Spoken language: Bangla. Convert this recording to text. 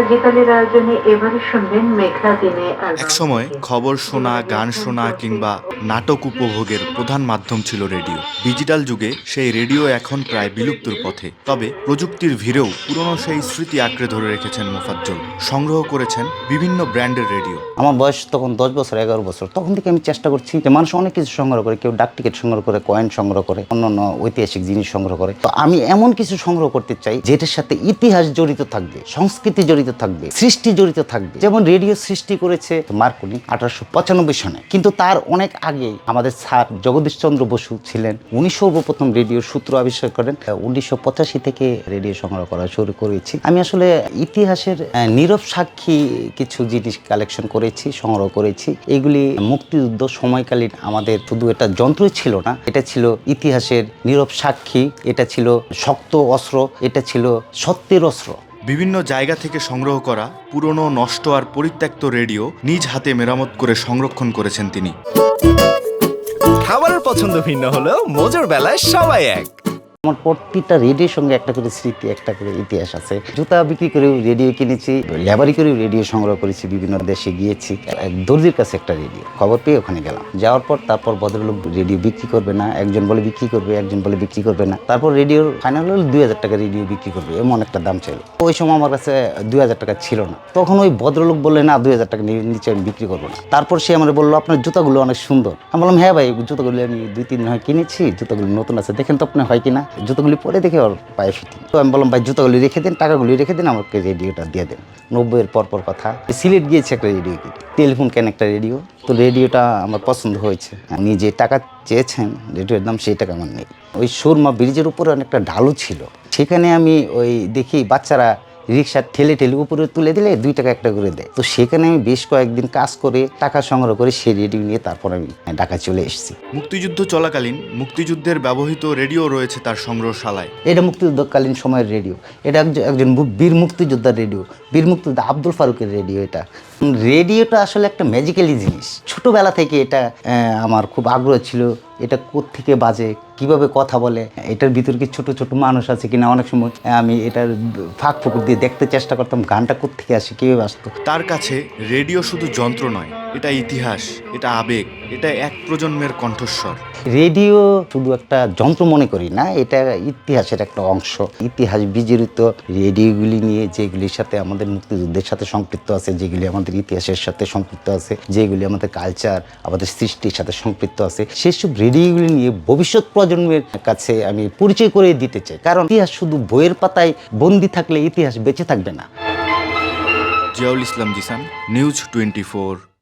গীতালির আয়োজনে এবারে শুনবেন মেঘলা দিনে একসময় খবর শোনা, গান শোনা কিংবা নাটক উপভোগের প্রধান মাধ্যম ছিল রেডিও। ডিজিটাল যুগে সেই রেডিও এখন প্রায় বিলুপ্তির পথে। তবে প্রযুক্তির ভিড়েও পুরনো সেই স্মৃতি আঁকড়ে ধরে রেখেছেন মোফাজ্জল। সংগ্রহ করেছেন বিভিন্ন ব্র্যান্ডের রেডিও। আমার বয়স তখন 10 বছর 11 বছর। তখন থেকে আমি চেষ্টা করছি যে মানুষ অনেক কিছু সংগ্রহ করে, কেউ ডাক টিকিট সংগ্রহ করে, কয়েন সংগ্রহ করে, অন্যান্য ঐতিহাসিক জিনিস সংগ্রহ করে। তো আমি এমন কিছু সংগ্রহ করতে চাই যেটার সাথে ইতিহাস জড়িত থাকবে, সংস্কৃতি জড়িত থাকবে, সৃষ্টি জড়িত থাকবে। যেমন রেডিও সৃষ্টি করেছে মার্কনি 1895 সনে, কিন্তু তার অনেক আগে আমাদের স্যার জগদীশ চন্দ্র বসু ছিলেন, উনি সর্বপ্রথম রেডিওর সূত্র আবিষ্কার করেন। 1985 থেকে রেডিও সংগ্রহ করা শুরু করেছি। আমি আসলে ইতিহাসের নীরব সাক্ষী কিছু জিনিস কালেকশন করেছি, সংগ্রহ করেছি। এগুলি মুক্তিযুদ্ধ সময়কালীন আমাদের শুধু এটা যন্ত্রই ছিল না, এটা ছিল ইতিহাসের নীরব সাক্ষী, এটা ছিল শক্ত অস্ত্র, এটা ছিল সত্যের অস্ত্র। বিভিন্ন জায়গা থেকে সংগ্রহ করা পুরনো, নষ্ট আর পরিত্যক্ত রেডিও নিজ হাতে মেরামত করে সংরক্ষণ করেছেন তিনি। খাবারের পছন্দ ভিন্ন হলেও মজার বেলায় সবাই এক। আমার প্রতিটা রেডিওর সঙ্গে একটা করে স্মৃতি, একটা করে ইতিহাস আছে। জুতা বিক্রি করেও রেডিও কিনেছি, লেবারি করেও রেডিও সংগ্রহ করেছি, বিভিন্ন দেশে গিয়েছি। এক দর্জির কাছে একটা রেডিও, খবর পেয়ে ওখানে গেলাম। যাওয়ার পর তারপর ভদ্রলোক রেডিও বিক্রি করবে না, একজন বলে বিক্রি করবে, একজন বলে বিক্রি করবে না। তারপর রেডিওর ফাইনাল হলো 2000 টাকা রেডিও বিক্রি করবে, এমন একটা দাম ছিল। ওই সময় আমার কাছে 2000 টাকা ছিল না। তখন ওই ভদ্রলোক বললে না, 2000 টাকা নিচে আমি বিক্রি করবো না। তারপর সে আমার বললো আপনার জুতাগুলো অনেক সুন্দর। আমি বললাম হ্যাঁ ভাই, জুতাগুলো আমি 2-3 দিন হয় কিনেছি, জুতাগুলো নতুন আছে, দেখেন তো আপনি হয় কিনা। জুতাগুলি পরে দেখে ওর পায়ে ফিটিং। তো আমি বললাম ভাই জুতাগুলি রেখে দিন, টাকাগুলি রেখে দিন, আমাকে রেডিওটা দিয়ে দেন। 90-এর পর কথা সিলেট গিয়েছে একটা রেডিও কিনে, টেলিফোন কেন একটা রেডিও। তো রেডিওটা আমার পছন্দ হয়েছে। উনি যে টাকা চেয়েছেন রেডিওর দাম, সেই টাকা আমার নেই। ওই সুরমা ব্রিজের উপরে অনেকটা ঢালু ছিল, সেখানে আমি ওই দেখি বাচ্চারা রিক্সা ঠেলে উপরে তুলে দিলে 2 টাকা একটা করে দেয়। তো সেখানে আমি বেশ কয়েকদিন কাজ করে টাকা সংগ্রহ করে সেই রেডিও নিয়ে তারপর আমি ঢাকা চলে এসেছি। মুক্তিযুদ্ধ চলাকালীন মুক্তিযুদ্ধের ব্যবহৃত রেডিও রয়েছে তার সংগ্রহশালায়। এটা মুক্তিযুদ্ধকালীন সময়ের রেডিও, এটা একজন বীর মুক্তিযোদ্ধার রেডিও, বীর মুক্তিযোদ্ধা আব্দুল ফারুকের রেডিও। এটা রেডিওটা আসলে একটা ম্যাজিক্যালি জিনিস। ছোটোবেলা থেকে এটা আমার খুব আগ্রহ ছিল, এটা কোত্থেকে বাজে, কিভাবে কথা বলে, এটার ভিতর কি ছোট ছোট মানুষ আছে কিনা। অনেক সময় আমি এটার ফাঁক ফুকুর দিয়ে দেখতে চেষ্টা করতাম, গানটা কোত্থেকে আসে, কীভাবে আসতো। তার কাছে রেডিও শুধু যন্ত্র নয়, এটা ইতিহাস, এটা আবেগ, এটা এক প্রজন্মের কণ্ঠস্বর। রেডিও শুধু একটা যন্ত্র মনে করি না, এটা ইতিহাসের একটা অংশ। ইতিহাস বিজড়িত রেডিওগুলি নিয়ে, যেগুলির সাথে আমাদের মুক্তিযুদ্ধের সাথে সম্পৃক্ত আছে, যেগুলি আমাদের ইতিহাসের সাথে সম্পৃক্ত আছে, যেগুলি আমাদের কালচার, আমাদের সৃষ্টির সাথে সম্পৃক্ত আছে, সেসব রেডিওগুলি নিয়ে ভবিষ্যৎ প্রজন্মের কাছে আমি পরিচয় করে দিতে চাই। কারণ ইতিহাস শুধু বইয়ের পাতায় বন্দি থাকলে ইতিহাস বেঁচে থাকবে না। জিয়াউল ইসলাম জিসান, নিউজ 24।